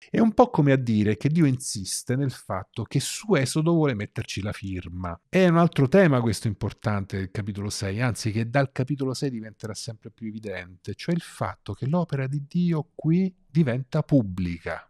È un po' come a dire che Dio insiste nel fatto che su Esodo vuole metterci la firma. È un altro tema questo importante del capitolo 6, anzi che dal capitolo 6 diventerà sempre più evidente, cioè il fatto che l'opera di Dio qui diventa pubblica.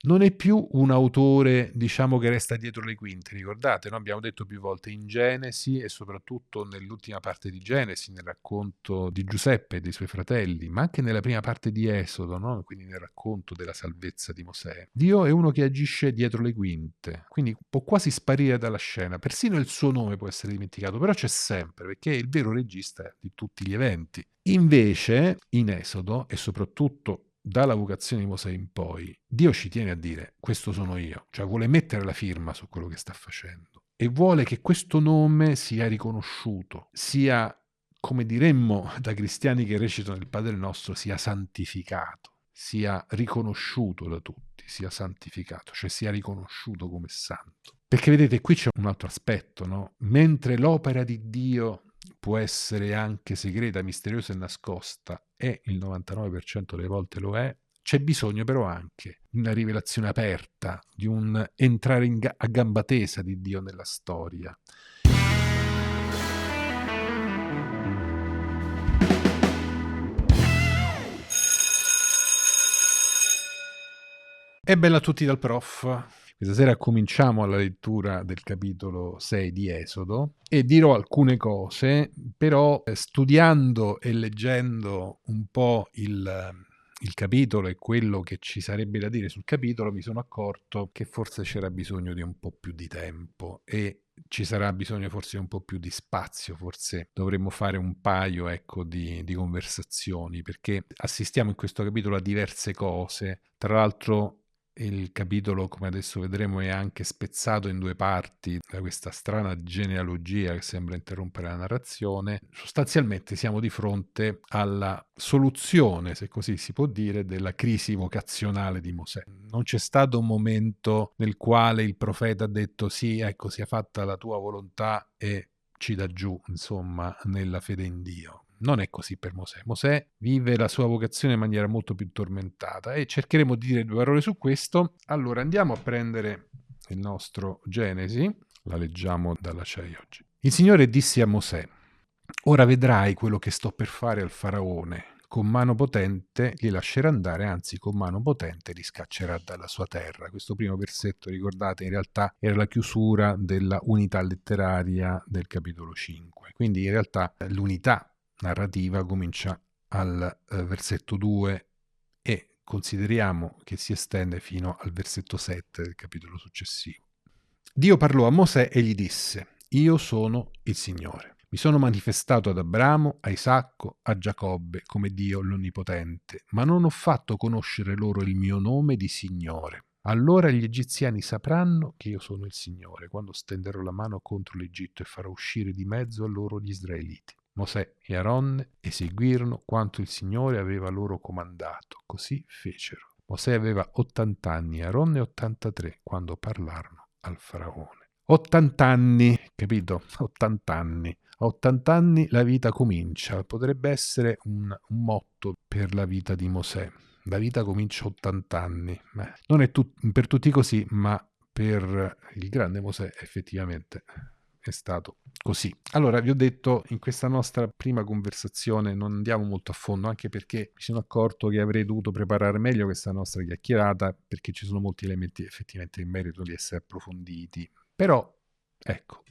Non è più un autore, diciamo, che resta dietro le quinte, ricordate, no? Abbiamo detto più volte in Genesi e soprattutto nell'ultima parte di Genesi, nel racconto di Giuseppe e dei suoi fratelli, ma anche nella prima parte di Esodo, no? Quindi nel racconto della salvezza di Mosè. Dio è uno che agisce dietro le quinte, quindi può quasi sparire dalla scena, persino il suo nome può essere dimenticato, però c'è sempre, perché è il vero regista di tutti gli eventi. Invece, in Esodo, e soprattutto dalla vocazione di Mosè in poi, Dio ci tiene a dire questo sono io, cioè vuole mettere la firma su quello che sta facendo e vuole che questo nome sia riconosciuto, sia, come diremmo da cristiani che recitano il Padre Nostro, sia santificato, sia riconosciuto da tutti, sia santificato, cioè sia riconosciuto come santo. Perché vedete, qui c'è un altro aspetto, no? Mentre l'opera di Dio può essere anche segreta, misteriosa e nascosta, e il 99% delle volte lo è, c'è bisogno però anche di una rivelazione aperta, di un entrare a gamba tesa di Dio nella storia. E bella a tutti dal prof. Questa sera cominciamo la lettura del capitolo 6 di Esodo e dirò alcune cose, però studiando e leggendo un po' il capitolo e quello che ci sarebbe da dire sul capitolo, mi sono accorto che forse c'era bisogno di un po' più di tempo e ci sarà bisogno forse di un po' più di spazio, forse dovremmo fare un paio, ecco, di conversazioni, perché assistiamo in questo capitolo a diverse cose. Tra l'altro il capitolo, come adesso vedremo, è anche spezzato in due parti da questa strana genealogia che sembra interrompere la narrazione. Sostanzialmente siamo di fronte alla soluzione, se così si può dire, della crisi vocazionale di Mosè. Non c'è stato un momento nel quale il profeta ha detto sì, ecco, sia fatta la tua volontà e ci dà giù, insomma, nella fede in Dio. Non è così per Mosè. Mosè vive la sua vocazione in maniera molto più tormentata e cercheremo di dire due parole su questo. Allora andiamo a prendere il nostro Genesi, la leggiamo dalla CEI oggi. Il Signore disse a Mosè: ora vedrai quello che sto per fare al faraone. Con mano potente li lascerà andare, anzi con mano potente li scaccerà dalla sua terra. Questo primo versetto, ricordate, in realtà era la chiusura della unità letteraria del capitolo 5. Quindi in realtà l'unità narrativa comincia al versetto 2 e consideriamo che si estende fino al versetto 7 del capitolo successivo. Dio parlò a Mosè e gli disse: io sono il Signore. Mi sono manifestato ad Abramo, a Isacco, a Giacobbe come Dio l'Onnipotente, ma non ho fatto conoscere loro il mio nome di Signore. Allora gli egiziani sapranno che io sono il Signore, quando stenderò la mano contro l'Egitto e farò uscire di mezzo a loro gli israeliti. Mosè e Aronne eseguirono quanto il Signore aveva loro comandato, così fecero. Mosè aveva 80 anni, Aronne 83, quando parlarono al faraone. 80 anni, capito? 80 anni. A 80 anni la vita comincia, potrebbe essere un motto per la vita di Mosè. La vita comincia a 80 anni. Non è per tutti così, ma per il grande Mosè effettivamente è stato così. Allora, vi ho detto, in questa nostra prima conversazione non andiamo molto a fondo, anche perché mi sono accorto che avrei dovuto preparare meglio questa nostra chiacchierata, perché ci sono molti elementi effettivamente in merito di essere approfonditi. Però, ecco,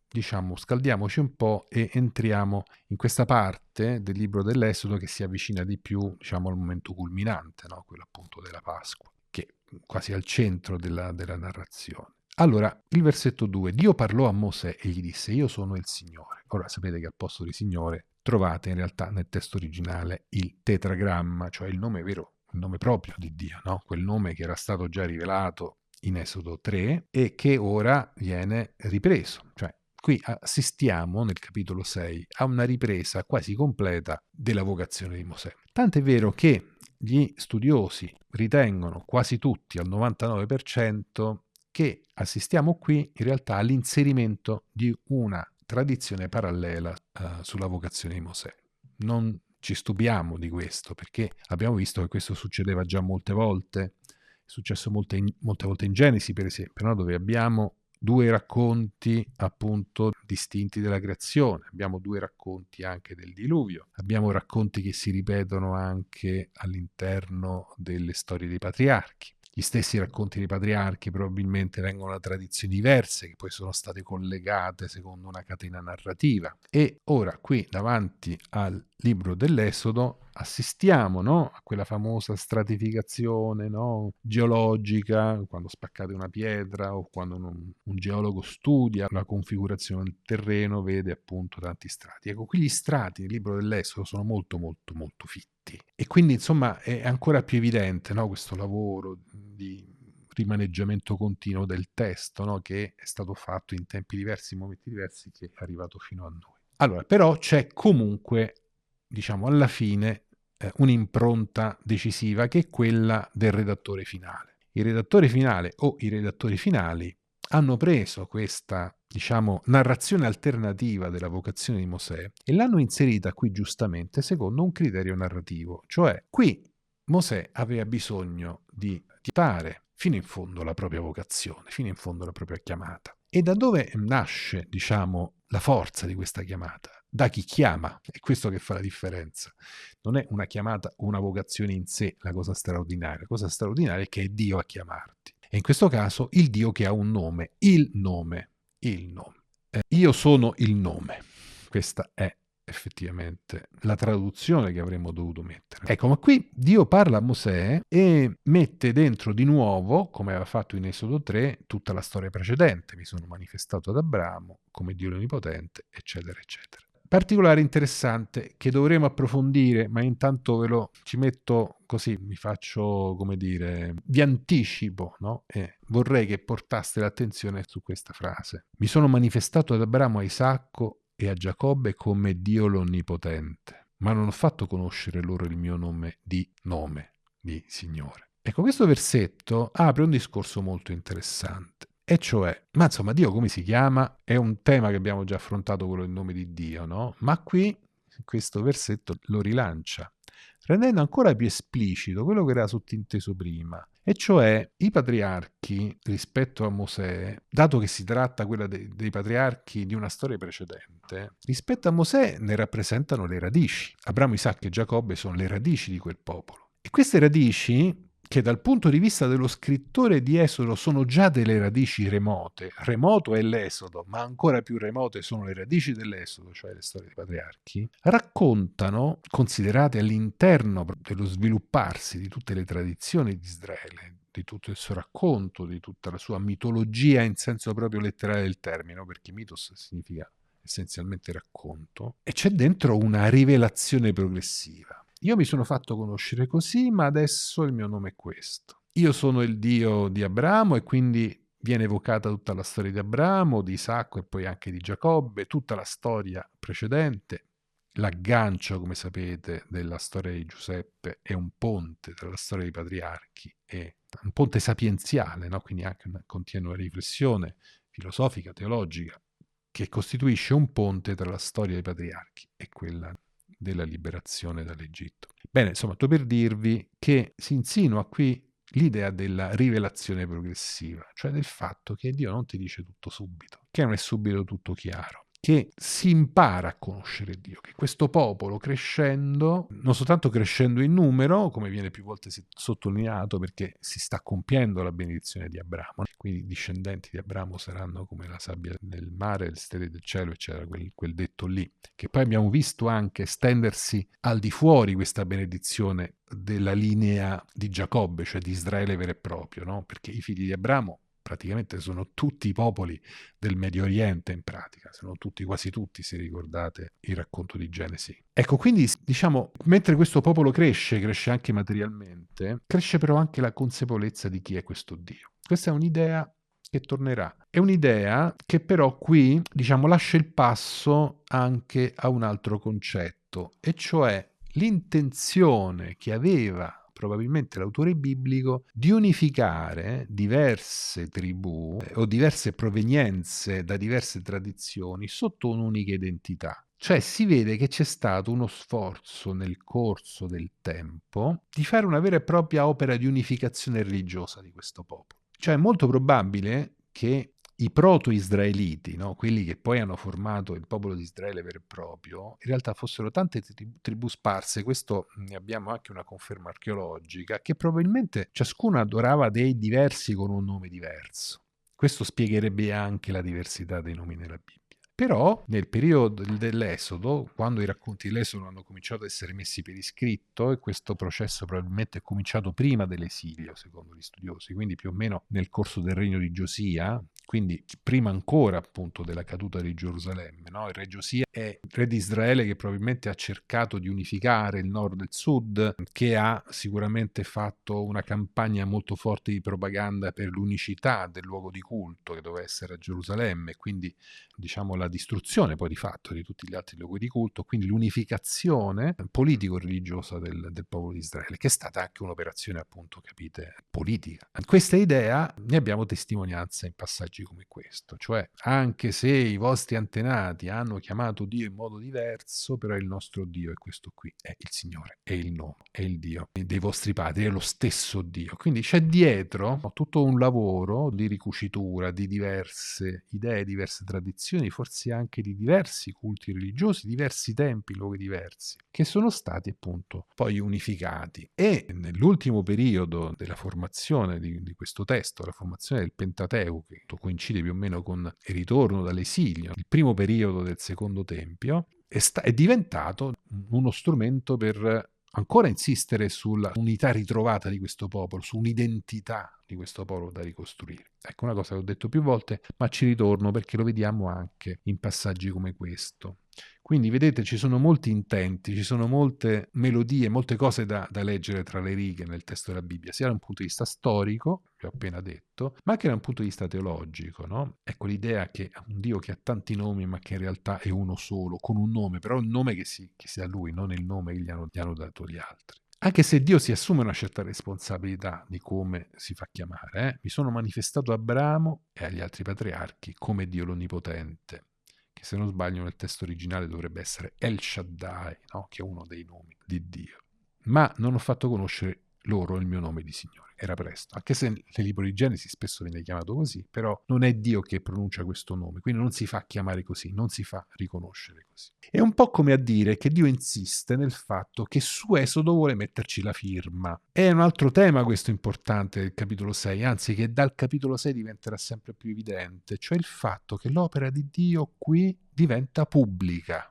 diciamo, scaldiamoci un po' e entriamo in questa parte del libro dell'Esodo che si avvicina di più, diciamo, al momento culminante, no? Quello appunto della Pasqua, che è quasi al centro della narrazione. Allora, il versetto 2, Dio parlò a Mosè e gli disse, io sono il Signore. Ora sapete che al posto di Signore trovate in realtà nel testo originale il tetragramma, cioè il nome vero, il nome proprio di Dio, no? Quel nome che era stato già rivelato in Esodo 3 e che ora viene ripreso. Cioè, qui assistiamo nel capitolo 6 a una ripresa quasi completa della vocazione di Mosè. Tant'è vero che gli studiosi ritengono quasi tutti al 99% che assistiamo qui in realtà all'inserimento di una tradizione parallela sulla vocazione di Mosè. Non ci stupiamo di questo perché abbiamo visto che questo succedeva già molte volte, successo molte volte in Genesi, per esempio, no? Dove abbiamo due racconti appunto distinti della creazione, abbiamo due racconti anche del diluvio, abbiamo racconti che si ripetono anche all'interno delle storie dei patriarchi. Gli stessi racconti dei patriarchi probabilmente vengono da tradizioni diverse che poi sono state collegate secondo una catena narrativa. E ora qui davanti al libro dell'Esodo assistiamo, no, a quella famosa stratificazione, no, geologica, quando spaccate una pietra o quando un geologo studia la configurazione del terreno, vede appunto tanti strati. Ecco, qui gli strati nel libro dell'Esodo sono molto molto molto fitti. E quindi insomma è ancora più evidente, no, questo lavoro di rimaneggiamento continuo del testo, no, che è stato fatto in tempi diversi, in momenti diversi, che è arrivato fino a noi. Allora, però c'è comunque, diciamo, alla fine un'impronta decisiva che è quella del redattore finale. Il redattore finale o i redattori finali hanno preso questa, diciamo, narrazione alternativa della vocazione di Mosè e l'hanno inserita qui giustamente secondo un criterio narrativo, cioè qui Mosè aveva bisogno di dare fino in fondo la propria vocazione, fino in fondo la propria chiamata. E da dove nasce, diciamo, la forza di questa chiamata? Da chi chiama, è questo che fa la differenza. Non è una chiamata o una vocazione in sé la cosa straordinaria. La cosa straordinaria è che è Dio a chiamarti. E in questo caso il Dio che ha un nome, il nome. Io sono il nome. Questa è effettivamente la traduzione che avremmo dovuto mettere. Ecco, ma qui Dio parla a Mosè e mette dentro di nuovo, come aveva fatto in Esodo 3, tutta la storia precedente. Mi sono manifestato ad Abramo come Dio l'Onnipotente, eccetera, eccetera. Particolare interessante che dovremo approfondire, ma intanto ci metto così, mi faccio, come dire, vi anticipo, no? E vorrei che portaste l'attenzione su questa frase. Mi sono manifestato ad Abramo, a Isacco e a Giacobbe come Dio l'Onnipotente, ma non ho fatto conoscere loro il mio nome di Signore. Ecco, questo versetto apre un discorso molto interessante. E cioè, ma insomma, Dio come si chiama? È un tema che abbiamo già affrontato, quello del nome di Dio, no? Ma qui questo versetto lo rilancia, rendendo ancora più esplicito quello che era sottinteso prima. E cioè, i patriarchi rispetto a Mosè, dato che si tratta quella dei patriarchi di una storia precedente, rispetto a Mosè ne rappresentano le radici. Abramo, Isacco e Giacobbe sono le radici di quel popolo. E queste radici, che dal punto di vista dello scrittore di Esodo sono già delle radici remote. Remoto è l'Esodo, ma ancora più remote sono le radici dell'Esodo, cioè le storie dei patriarchi, raccontano, considerate all'interno dello svilupparsi di tutte le tradizioni di Israele, di tutto il suo racconto, di tutta la sua mitologia in senso proprio letterale del termine, perché mitos significa essenzialmente racconto, e c'è dentro una rivelazione progressiva. Io mi sono fatto conoscere così, ma adesso il mio nome è questo. Io sono il Dio di Abramo e quindi viene evocata tutta la storia di Abramo, di Isacco e poi anche di Giacobbe, tutta la storia precedente. L'aggancio, come sapete, della storia di Giuseppe è un ponte tra la storia dei patriarchi e un ponte sapienziale, no? Quindi anche una continua riflessione filosofica, teologica, che costituisce un ponte tra la storia dei patriarchi e quella della liberazione dall'Egitto. Bene, insomma, sto per dirvi che si insinua qui l'idea della rivelazione progressiva, cioè del fatto che Dio non ti dice tutto subito, che non è subito tutto chiaro, che si impara a conoscere Dio, che questo popolo crescendo, non soltanto crescendo in numero, come viene più volte sottolineato, perché si sta compiendo la benedizione di Abramo, quindi i discendenti di Abramo saranno come la sabbia del mare, le stelle del cielo, eccetera, quel detto lì, che poi abbiamo visto anche estendersi al di fuori questa benedizione della linea di Giacobbe, cioè di Israele vero e proprio, no? Perché i figli di Abramo praticamente sono tutti i popoli del Medio Oriente in pratica, sono tutti, quasi tutti, se ricordate il racconto di Genesi. Ecco, quindi diciamo, mentre questo popolo cresce anche materialmente, cresce però anche la consapevolezza di chi è questo Dio. Questa è un'idea che tornerà. È un'idea che però qui, diciamo, lascia il passo anche a un altro concetto, e cioè l'intenzione che aveva probabilmente l'autore biblico di unificare diverse tribù o diverse provenienze da diverse tradizioni sotto un'unica identità. Cioè si vede che c'è stato uno sforzo nel corso del tempo di fare una vera e propria opera di unificazione religiosa di questo popolo. Cioè è molto probabile che i proto-israeliti, no? Quelli che poi hanno formato il popolo di Israele vero e proprio, in realtà fossero tante tribù sparse, questo ne abbiamo anche una conferma archeologica, che probabilmente ciascuna adorava dei diversi con un nome diverso. Questo spiegherebbe anche la diversità dei nomi nella Bibbia. Però nel periodo dell'Esodo, quando i racconti dell'Esodo hanno cominciato ad essere messi per iscritto, e questo processo probabilmente è cominciato prima dell'esilio, secondo gli studiosi, quindi più o meno nel corso del regno di Giosia, quindi prima ancora appunto della caduta di Gerusalemme, no? Il re Giosia è il re di Israele che probabilmente ha cercato di unificare il nord e il sud, che ha sicuramente fatto una campagna molto forte di propaganda per l'unicità del luogo di culto che doveva essere a Gerusalemme, quindi diciamo la distruzione poi di fatto di tutti gli altri luoghi di culto, quindi l'unificazione politico-religiosa del popolo di Israele, che è stata anche un'operazione appunto, capite, politica. Questa idea ne abbiamo testimonianza in passaggi come questo, cioè anche se i vostri antenati hanno chiamato Dio in modo diverso, però il nostro Dio è questo qui, è il Signore, è il nome, è il Dio dei vostri padri, è lo stesso Dio. Quindi c'è dietro tutto un lavoro di ricucitura di diverse idee, diverse tradizioni, forse anche di diversi culti religiosi, diversi tempi, luoghi diversi, che sono stati appunto poi unificati. E nell'ultimo periodo della formazione di questo testo, la formazione del Pentateuco, che coincide più o meno con il ritorno dall'esilio, il primo periodo del Secondo Tempio, è diventato uno strumento per ancora insistere sulla unità ritrovata di questo popolo, su un'identità di questo popolo da ricostruire. Ecco, una cosa che ho detto più volte, ma ci ritorno perché lo vediamo anche in passaggi come questo. Quindi vedete ci sono molti intenti, ci sono molte melodie, molte cose da leggere tra le righe nel testo della Bibbia, sia da un punto di vista storico, che ho appena detto, ma anche da un punto di vista teologico, no? Ecco l'idea che un Dio che ha tanti nomi ma che in realtà è uno solo, con un nome, però un nome che sia lui, non il nome che gli hanno dato gli altri. Anche se Dio si assume una certa responsabilità di come si fa chiamare, mi sono manifestato a Abramo e agli altri patriarchi come Dio l'Onnipotente, che se non sbaglio nel testo originale dovrebbe essere El Shaddai, no? Che è uno dei nomi di Dio. Ma non ho fatto conoscere loro il mio nome di Signore. Era presto, anche se nel libro di Genesi spesso viene chiamato così, però non è Dio che pronuncia questo nome, quindi non si fa chiamare così, non si fa riconoscere così. È un po' come a dire che Dio insiste nel fatto che su Esodo vuole metterci la firma. È un altro tema questo importante del capitolo 6, anzi che dal capitolo 6 diventerà sempre più evidente, cioè il fatto che l'opera di Dio qui diventa pubblica.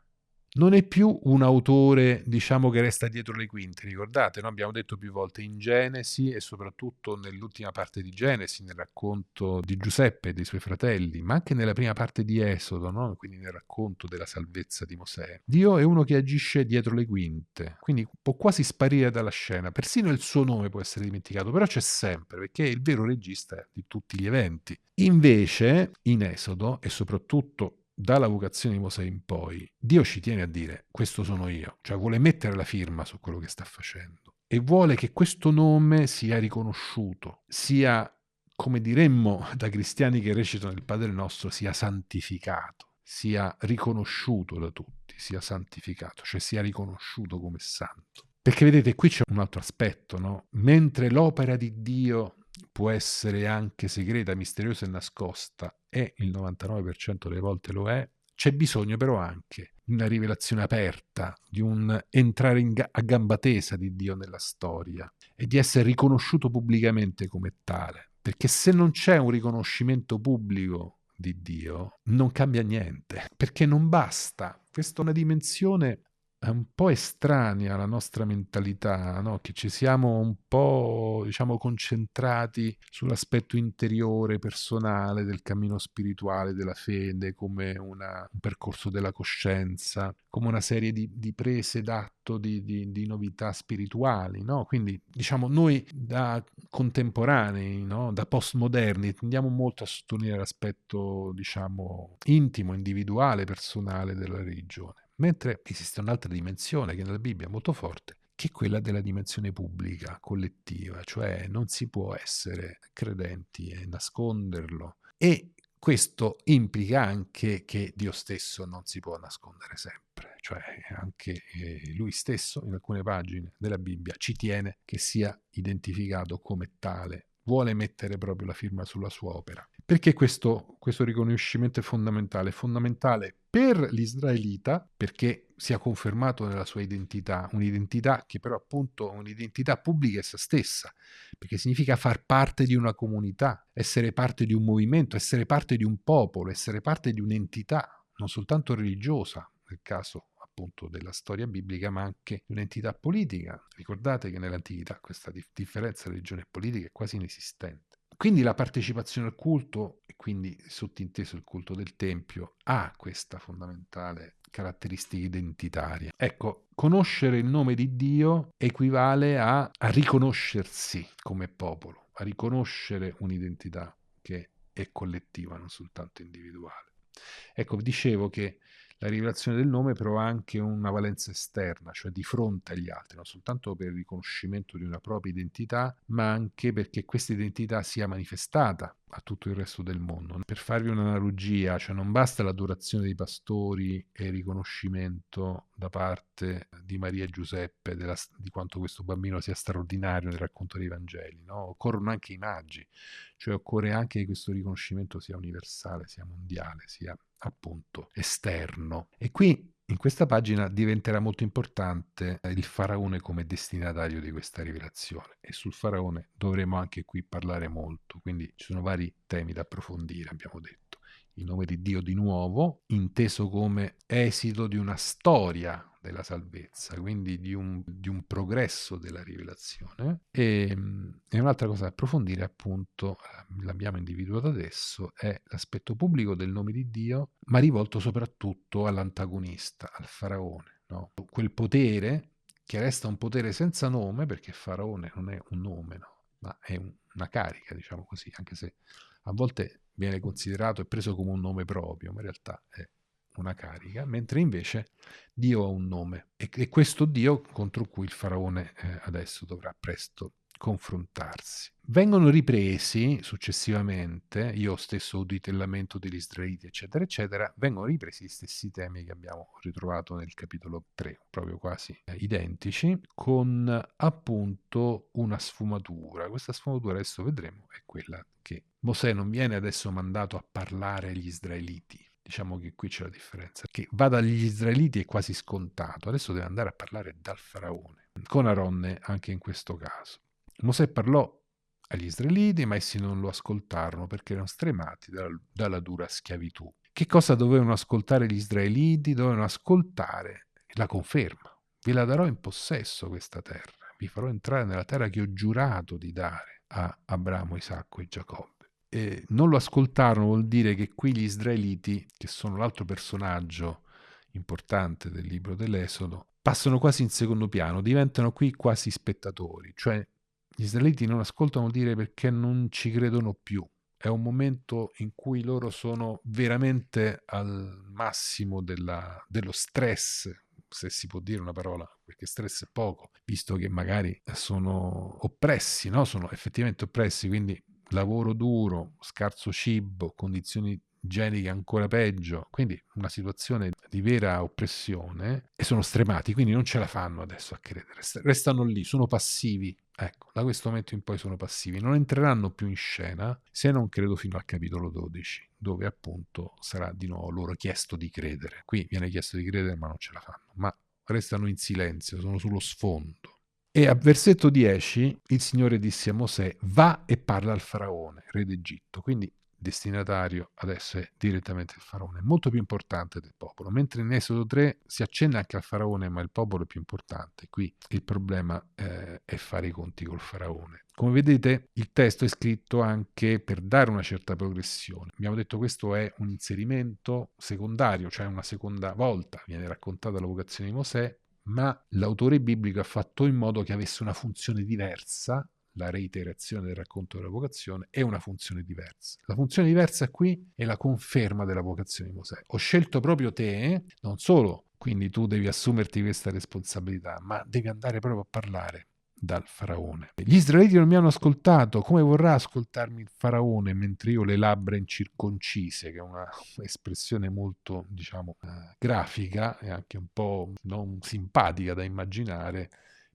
Non è più un autore, diciamo, che resta dietro le quinte, ricordate, no? Abbiamo detto più volte in Genesi e soprattutto nell'ultima parte di Genesi, nel racconto di Giuseppe e dei suoi fratelli, ma anche nella prima parte di Esodo, no? Quindi nel racconto della salvezza di Mosè. Dio è uno che agisce dietro le quinte, quindi può quasi sparire dalla scena, persino il suo nome può essere dimenticato, però c'è sempre, perché è il vero regista di tutti gli eventi. Invece, in Esodo, e soprattutto dalla vocazione di Mosè in poi, Dio ci tiene a dire questo sono io, cioè vuole mettere la firma su quello che sta facendo e vuole che questo nome sia riconosciuto, sia, come diremmo da cristiani che recitano il Padre Nostro, sia santificato, sia riconosciuto da tutti, sia santificato, cioè sia riconosciuto come santo. Perché vedete, qui c'è un altro aspetto, no? Mentre l'opera di Dio può essere anche segreta, misteriosa e nascosta, e il 99% delle volte lo è, c'è bisogno però anche di una rivelazione aperta, di un entrare a gamba tesa di Dio nella storia e di essere riconosciuto pubblicamente come tale. Perché se non c'è un riconoscimento pubblico di Dio, non cambia niente, perché non basta. Questa è una dimensione è un po' estranea alla nostra mentalità, no? Che ci siamo un po', diciamo, concentrati sull'aspetto interiore, personale del cammino spirituale, della fede, come un percorso della coscienza, come una serie di prese d'atto di novità spirituali, no? Quindi, diciamo, noi da contemporanei, no? Da postmoderni, tendiamo molto a sottolineare l'aspetto, diciamo, intimo, individuale, personale della religione. Mentre esiste un'altra dimensione che nella Bibbia è molto forte, che è quella della dimensione pubblica, collettiva, cioè non si può essere credenti e nasconderlo. E questo implica anche che Dio stesso non si può nascondere sempre, cioè anche lui stesso in alcune pagine della Bibbia ci tiene che sia identificato come tale, vuole mettere proprio la firma sulla sua opera. Perché questo riconoscimento è fondamentale per l'israelita, perché sia confermato nella sua identità, un'identità che però appunto è un'identità pubblica essa stessa, perché significa far parte di una comunità, essere parte di un movimento, essere parte di un popolo, essere parte di un'entità, non soltanto religiosa, nel caso appunto della storia biblica, ma anche di un'entità politica. Ricordate che nell'antichità questa differenza religione e politica è quasi inesistente. Quindi la partecipazione al culto, e quindi sottinteso il culto del Tempio, ha questa fondamentale caratteristica identitaria. Ecco, conoscere il nome di Dio equivale a riconoscersi come popolo, a riconoscere un'identità che è collettiva, non soltanto individuale. Ecco, dicevo che la rivelazione del nome però ha anche una valenza esterna, cioè di fronte agli altri, non soltanto per il riconoscimento di una propria identità, ma anche perché questa identità sia manifestata a tutto il resto del mondo. Per farvi un'analogia, cioè non basta l'adorazione dei pastori e il riconoscimento da parte di Maria e Giuseppe di quanto questo bambino sia straordinario nel racconto dei Vangeli, no? Occorrono anche i magi, cioè occorre anche che questo riconoscimento sia universale, sia mondiale, sia appunto esterno. E qui in questa pagina diventerà molto importante il faraone come destinatario di questa rivelazione, e sul faraone dovremo anche qui parlare molto, quindi ci sono vari temi da approfondire, abbiamo detto. Il nome di Dio di nuovo, inteso come esito di una storia della salvezza, quindi di un progresso della rivelazione. E un'altra cosa da approfondire, appunto, l'abbiamo individuato adesso, è l'aspetto pubblico del nome di Dio, ma rivolto soprattutto all'antagonista, al faraone, no? Quel potere che resta un potere senza nome, perché faraone non è un nome, no? Ma è una carica, diciamo così, anche se a volte viene considerato e preso come un nome proprio, ma in realtà è una carica, mentre invece Dio ha un nome, e questo Dio contro cui il faraone adesso dovrà presto confrontarsi. Vengono ripresi successivamente, io stesso ho udito il lamento degli israeliti, eccetera, eccetera, vengono ripresi gli stessi temi che abbiamo ritrovato nel capitolo 3, proprio quasi identici, con appunto una sfumatura. Questa sfumatura, adesso vedremo, è quella che Mosè non viene adesso mandato a parlare agli israeliti. Diciamo che qui c'è la differenza, che va dagli israeliti è quasi scontato, adesso deve andare a parlare dal faraone, con Aronne anche in questo caso. Mosè parlò agli israeliti, ma essi non lo ascoltarono perché erano stremati dalla dura schiavitù. Che cosa dovevano ascoltare gli israeliti? Dovevano ascoltare la conferma. Vi la darò in possesso questa terra, vi farò entrare nella terra che ho giurato di dare a Abramo, Isacco e Giacobbe. E non lo ascoltarono vuol dire che qui gli israeliti, che sono l'altro personaggio importante del libro dell'Esodo, passano quasi in secondo piano, diventano qui quasi spettatori, cioè gli israeliti non ascoltano vuol dire perché non ci credono più. È un momento in cui loro sono veramente al massimo dello stress, se si può dire una parola, perché stress è poco, visto che magari sono oppressi, no? Sono effettivamente oppressi, quindi lavoro duro, scarso cibo, condizioni igieniche ancora peggio, quindi una situazione di vera oppressione, e sono stremati, quindi non ce la fanno adesso a credere, restano lì, sono passivi. Ecco, da questo momento in poi sono passivi, non entreranno più in scena, se non credo fino al capitolo 12, dove appunto sarà di nuovo loro chiesto di credere. Qui viene chiesto di credere ma non ce la fanno, ma restano in silenzio, sono sullo sfondo. E a versetto 10 il Signore disse a Mosè: va e parla al faraone, re d'Egitto. Quindi destinatario adesso è direttamente il faraone, molto più importante del popolo. Mentre in Esodo 3 si accenna anche al faraone, ma il popolo è più importante. Qui il problema è fare i conti col faraone. Come vedete, il testo è scritto anche per dare una certa progressione. Abbiamo detto che questo è un inserimento secondario, cioè una seconda volta viene raccontata la vocazione di Mosè, ma l'autore biblico ha fatto in modo che avesse una funzione diversa. La reiterazione del racconto della vocazione è una funzione diversa. La funzione diversa qui è la conferma della vocazione di Mosè. Ho scelto proprio te, non solo, quindi tu devi assumerti questa responsabilità, ma devi andare proprio a parlare dal faraone. Gli israeliti non mi hanno ascoltato, come vorrà ascoltarmi il faraone mentre io ho le labbra incirconcise, che è una espressione molto, diciamo, grafica e anche un po' non simpatica da immaginare,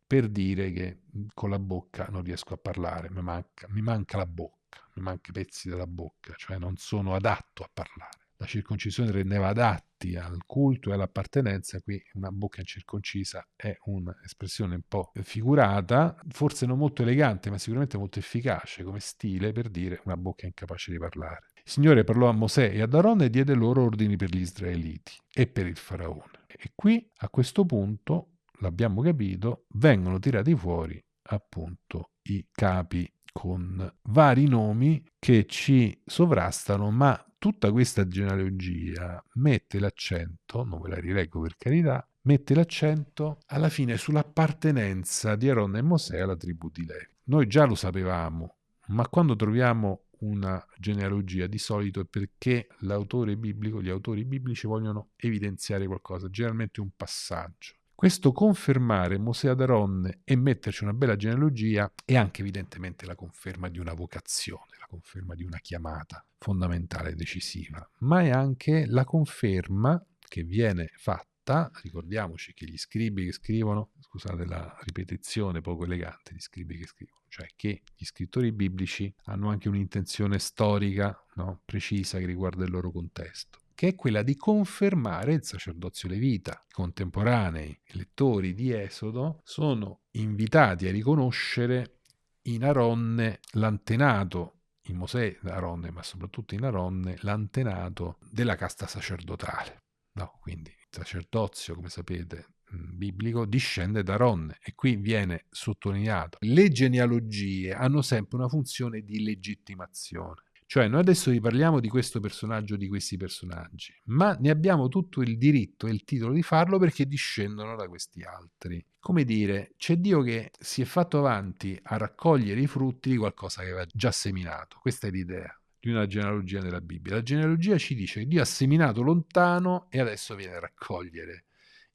per dire che con la bocca non riesco a parlare, mi manca la bocca, mi manca pezzi della bocca, cioè non sono adatto a parlare. La circoncisione rendeva adatti al culto e all'appartenenza, qui una bocca incirconcisa è un'espressione un po' figurata, forse non molto elegante, ma sicuramente molto efficace come stile per dire una bocca incapace di parlare. Il Signore parlò a Mosè e ad Aronne e diede loro ordini per gli israeliti e per il faraone. E qui, a questo punto, l'abbiamo capito, vengono tirati fuori appunto i capi con vari nomi che ci sovrastano, ma tutta questa genealogia mette l'accento, non ve la rileggo per carità, mette l'accento alla fine sull'appartenenza di Aaron e Mosè alla tribù di Levi. Noi già lo sapevamo, ma quando troviamo una genealogia di solito è perché l'autore biblico, gli autori biblici vogliono evidenziare qualcosa, generalmente un passaggio. Questo confermare Mosè ad Aronne e metterci una bella genealogia è anche evidentemente la conferma di una vocazione, la conferma di una chiamata fondamentale e decisiva, ma è anche la conferma che viene fatta, ricordiamoci che gli scribi che scrivono, scusate la ripetizione poco elegante, gli scribi che scrivono, cioè che gli scrittori biblici hanno anche un'intenzione storica, no, precisa che riguarda il loro contesto, che è quella di confermare il sacerdozio levita. I contemporanei lettori di Esodo sono invitati a riconoscere in Aronne l'antenato, in Mosè Aronne, ma soprattutto in Aronne, l'antenato della casta sacerdotale. No, quindi il sacerdozio, come sapete, biblico discende da Aronne e qui viene sottolineato. Le genealogie hanno sempre una funzione di legittimazione. Cioè, noi adesso vi parliamo di questo personaggio, di questi personaggi, ma ne abbiamo tutto il diritto e il titolo di farlo perché discendono da questi altri. Come dire, c'è Dio che si è fatto avanti a raccogliere i frutti di qualcosa che aveva già seminato. Questa è l'idea di una genealogia nella Bibbia. La genealogia ci dice che Dio ha seminato lontano e adesso viene a raccogliere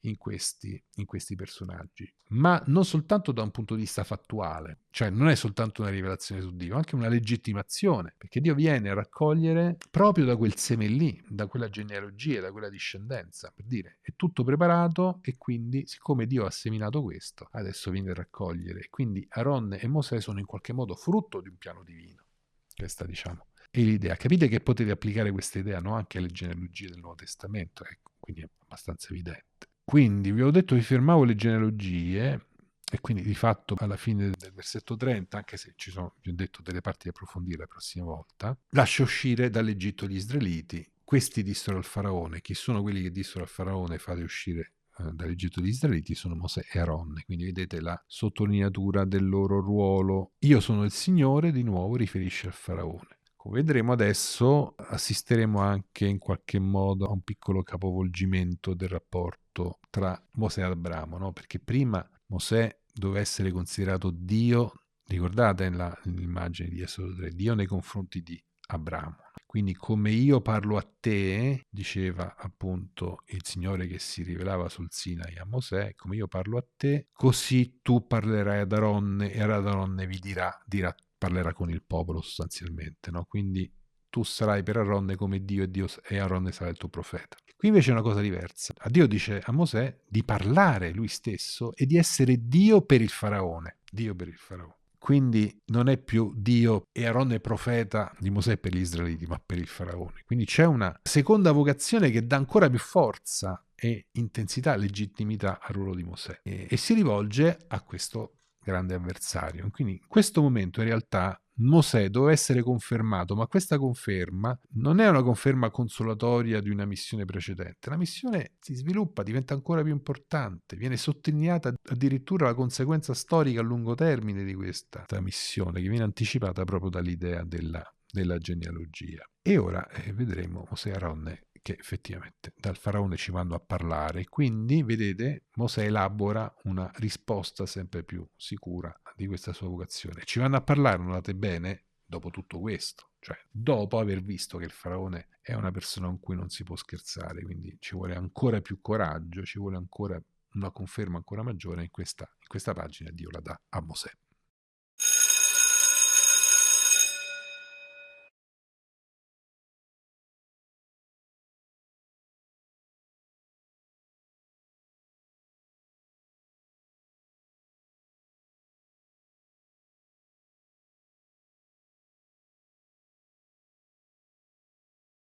in questi personaggi, ma non soltanto da un punto di vista fattuale, cioè non è soltanto una rivelazione su Dio, ma anche una legittimazione, perché Dio viene a raccogliere proprio da quel seme lì, da quella genealogia, da quella discendenza, per dire è tutto preparato e quindi siccome Dio ha seminato questo, adesso viene a raccogliere. Quindi Aronne e Mosè sono in qualche modo frutto di un piano divino. Questa diciamo è l'idea. Capite che potete applicare questa idea, no? Anche alle genealogie del Nuovo Testamento, ecco, quindi è abbastanza evidente. Quindi vi ho detto vi fermavo le genealogie e quindi di fatto alla fine del versetto 30, anche se ci sono, vi ho detto, delle parti da approfondire la prossima volta, lascia uscire dall'Egitto gli israeliti. Questi dissero al faraone. Chi sono quelli che dissero al faraone fate uscire dall'Egitto gli israeliti? Sono Mosè e Aronne. Quindi vedete la sottolineatura del loro ruolo. Io sono il Signore, di nuovo riferisce al faraone. Come vedremo adesso, assisteremo anche in qualche modo a un piccolo capovolgimento del rapporto tra Mosè e Abramo, no? Perché prima Mosè doveva essere considerato Dio, ricordate l'immagine di Esodo 3, Dio nei confronti di Abramo. Quindi come io parlo a te, diceva appunto il Signore che si rivelava sul Sinai a Mosè, come io parlo a te, così tu parlerai ad Aronne e ad Aronne vi dirà parlerà con il popolo sostanzialmente, no? Quindi tu sarai per Aronne come Dio e Aronne sarà il tuo profeta. Qui invece è una cosa diversa. A Dio dice a Mosè di parlare lui stesso e di essere Dio per il faraone. Dio per il faraone. Quindi non è più Dio e Aronne profeta di Mosè per gli israeliti, ma per il faraone. Quindi c'è una seconda vocazione che dà ancora più forza e intensità, legittimità al ruolo di Mosè e si rivolge a questo grande avversario. Quindi in questo momento in realtà Mosè doveva essere confermato, ma questa conferma non è una conferma consolatoria di una missione precedente. La missione si sviluppa, diventa ancora più importante, viene sottolineata addirittura la conseguenza storica a lungo termine di questa missione, che viene anticipata proprio dall'idea della genealogia. E ora vedremo Mosè e Aronne che effettivamente dal faraone ci vanno a parlare, quindi vedete Mosè elabora una risposta sempre più sicura di questa sua vocazione. Ci vanno a parlare, notate bene, dopo tutto questo, cioè dopo aver visto che il faraone è una persona con cui non si può scherzare, quindi ci vuole ancora più coraggio, ci vuole ancora una conferma ancora maggiore in questa pagina Dio la dà a Mosè.